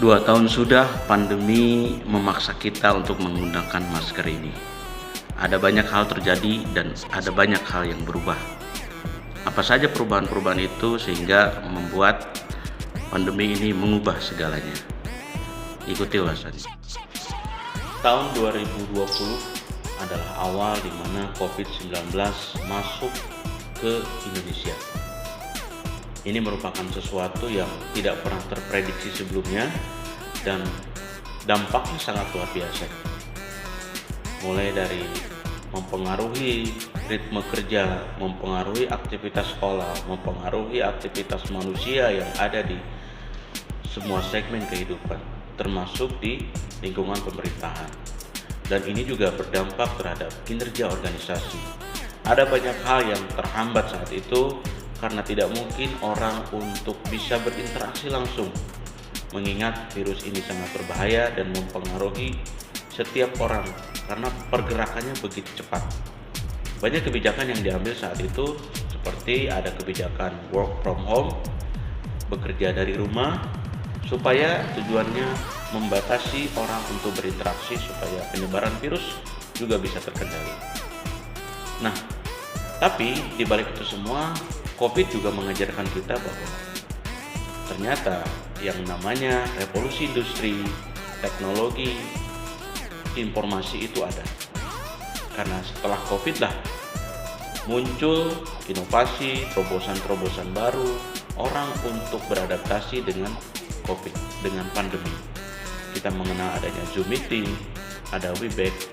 2 tahun sudah pandemi memaksa kita untuk menggunakan masker ini. Ada banyak hal terjadi dan ada banyak hal yang berubah. Apa saja perubahan-perubahan itu sehingga membuat pandemi ini mengubah segalanya. Ikuti ulasannya. Tahun 2020 adalah awal di mana COVID-19 masuk ke Indonesia. Ini merupakan sesuatu yang tidak pernah terprediksi sebelumnya dan dampaknya sangat luar biasa. Mulai dari mempengaruhi ritme kerja, mempengaruhi aktivitas sekolah, mempengaruhi aktivitas manusia yang ada di semua segmen kehidupan, termasuk di lingkungan pemerintahan. Dan ini juga berdampak terhadap kinerja organisasi. Ada banyak hal yang terhambat saat itu karena tidak mungkin orang untuk bisa berinteraksi langsung, mengingat virus ini sangat berbahaya dan mempengaruhi setiap orang karena pergerakannya begitu cepat. Banyak kebijakan yang diambil saat itu, seperti ada kebijakan work from home, bekerja dari rumah, supaya tujuannya membatasi orang untuk berinteraksi supaya penyebaran virus juga bisa terkendali. Nah, tapi di balik itu semua, COVID juga mengajarkan kita bahwa ternyata yang namanya revolusi industri, teknologi, informasi itu ada. Karena setelah COVID lah muncul inovasi, terobosan-terobosan baru, orang untuk beradaptasi dengan COVID, dengan pandemi. Kita mengenal adanya Zoom meeting, ada Webex,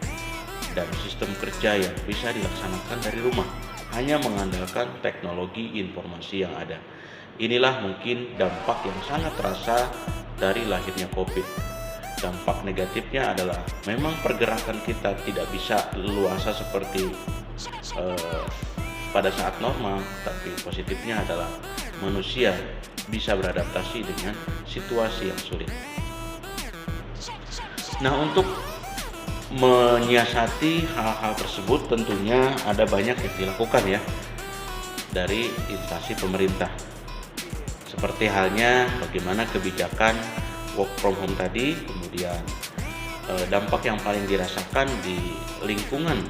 dan sistem kerja yang bisa dilaksanakan dari rumah, hanya mengandalkan teknologi informasi yang ada. Inilah mungkin dampak yang sangat terasa dari lahirnya COVID. Dampak negatifnya adalah memang pergerakan kita tidak bisa leluasa seperti pada saat normal, tapi positifnya adalah manusia bisa beradaptasi dengan situasi yang sulit. Nah, untuk menyiasati hal-hal tersebut tentunya ada banyak yang dilakukan ya dari instansi pemerintah, seperti halnya bagaimana kebijakan work from home tadi, kemudian dampak yang paling dirasakan di lingkungan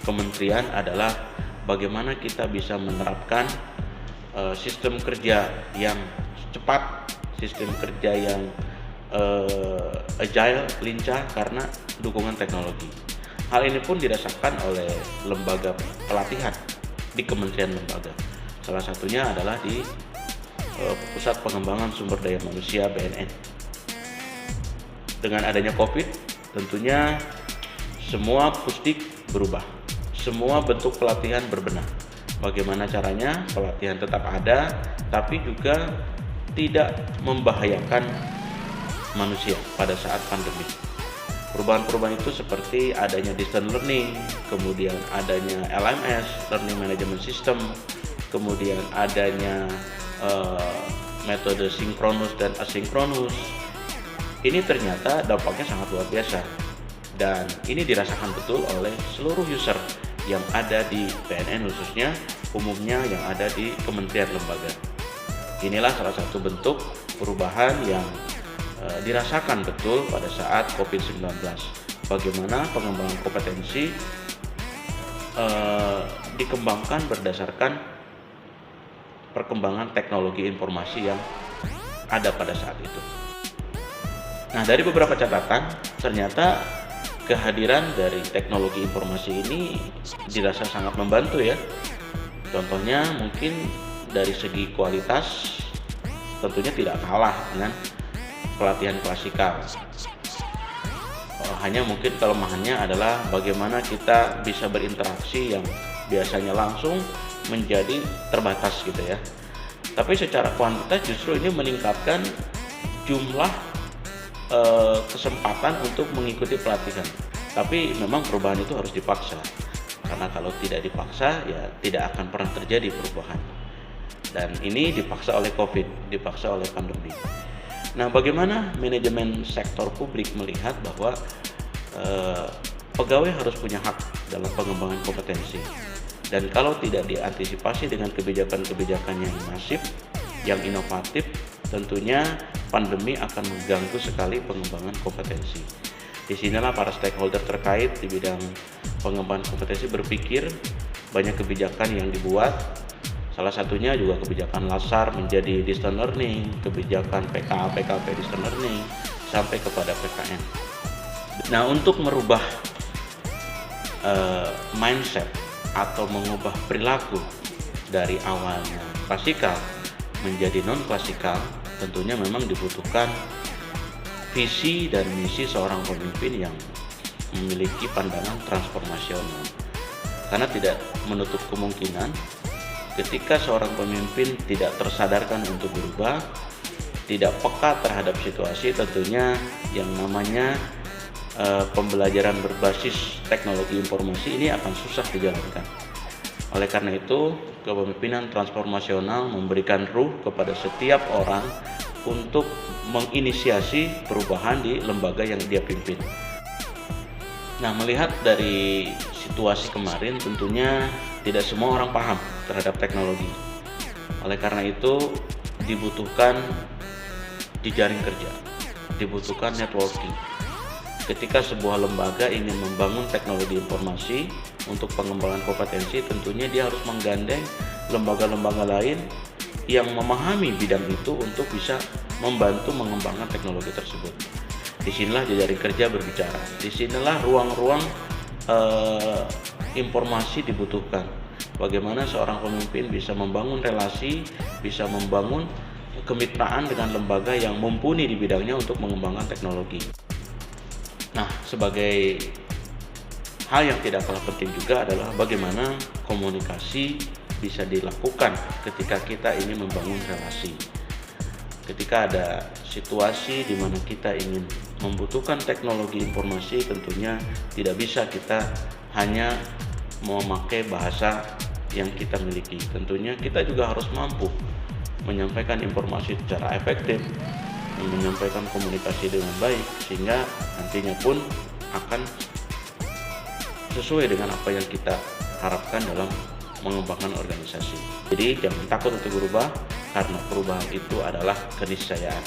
kementerian adalah bagaimana kita bisa menerapkan sistem kerja yang cepat, sistem kerja yang agile, lincah karena dukungan teknologi. Hal ini pun dirasakan oleh lembaga pelatihan di kementerian lembaga. Salah satunya adalah di Pusat Pengembangan Sumber Daya Manusia BNN. Dengan adanya COVID, tentunya semua pusdik berubah. Semua bentuk pelatihan berbenah. Bagaimana caranya pelatihan tetap ada, tapi juga tidak membahayakan manusia pada saat pandemi. Perubahan-perubahan itu seperti adanya distance learning, kemudian adanya LMS, Learning Management System, kemudian adanya metode sinkronus dan asinkronus. Ini ternyata dampaknya sangat luar biasa dan ini dirasakan betul oleh seluruh user yang ada di BNN, khususnya umumnya yang ada di kementerian lembaga. Inilah salah satu bentuk perubahan yang dirasakan betul pada saat COVID-19. Bagaimana pengembangan kompetensi dikembangkan berdasarkan perkembangan teknologi informasi yang ada pada saat itu. Nah, dari beberapa catatan, ternyata kehadiran dari teknologi informasi ini dirasa sangat membantu ya. Contohnya mungkin dari segi kualitas tentunya tidak kalah dengan pelatihan klasikal. Hanya mungkin kelemahannya adalah bagaimana kita bisa berinteraksi yang biasanya langsung menjadi terbatas gitu ya. Tapi secara kuantitas justru ini meningkatkan jumlah kesempatan untuk mengikuti pelatihan. Tapi memang perubahan itu harus dipaksa. Karena kalau tidak dipaksa ya tidak akan pernah terjadi perubahan. Dan ini dipaksa oleh COVID, dipaksa oleh pandemi. Nah, bagaimana manajemen sektor publik melihat bahwa pegawai harus punya hak dalam pengembangan kompetensi. Dan kalau tidak diantisipasi dengan kebijakan-kebijakan yang masif, yang inovatif, tentunya pandemi akan mengganggu sekali pengembangan kompetensi. Disinilah para stakeholder terkait di bidang pengembangan kompetensi berpikir, banyak kebijakan yang dibuat. Salah satunya juga kebijakan LASAR menjadi distance learning, kebijakan PKA, PKP distance learning, sampai kepada PKN. Nah, untuk merubah mindset atau mengubah perilaku dari awalnya klasikal menjadi non-klasikal, tentunya memang dibutuhkan visi dan misi seorang pemimpin yang memiliki pandangan transformasional. Karena tidak menutup kemungkinan ketika seorang pemimpin tidak tersadarkan untuk berubah, tidak peka terhadap situasi, tentunya yang namanya pembelajaran berbasis teknologi informasi ini akan susah dijalankan. Oleh karena itu, kepemimpinan transformasional memberikan ruh kepada setiap orang untuk menginisiasi perubahan di lembaga yang dia pimpin. Nah, melihat dari situasi kemarin, tentunya tidak semua orang paham terhadap teknologi. Oleh karena itu, dibutuhkan jejaring kerja, dibutuhkan networking. Ketika sebuah lembaga ingin membangun teknologi informasi untuk pengembangan kompetensi, tentunya dia harus menggandeng lembaga-lembaga lain yang memahami bidang itu untuk bisa membantu mengembangkan teknologi tersebut. Disinilah jejaring kerja berbicara. Disinilah ruang-ruang informasi dibutuhkan. Bagaimana seorang pemimpin bisa membangun relasi, bisa membangun kemitraan dengan lembaga yang mumpuni di bidangnya untuk mengembangkan teknologi. Nah, sebagai hal yang tidak kalah penting juga adalah bagaimana komunikasi bisa dilakukan ketika kita ingin membangun relasi. Ketika ada situasi di mana kita ingin membutuhkan teknologi informasi, tentunya tidak bisa kita hanya memakai bahasa yang kita miliki. Tentunya kita juga harus mampu menyampaikan informasi secara efektif, menyampaikan komunikasi dengan baik, sehingga nantinya pun akan sesuai dengan apa yang kita harapkan dalam mengembangkan organisasi. Jadi jangan takut untuk berubah, karena perubahan itu adalah keniscayaan.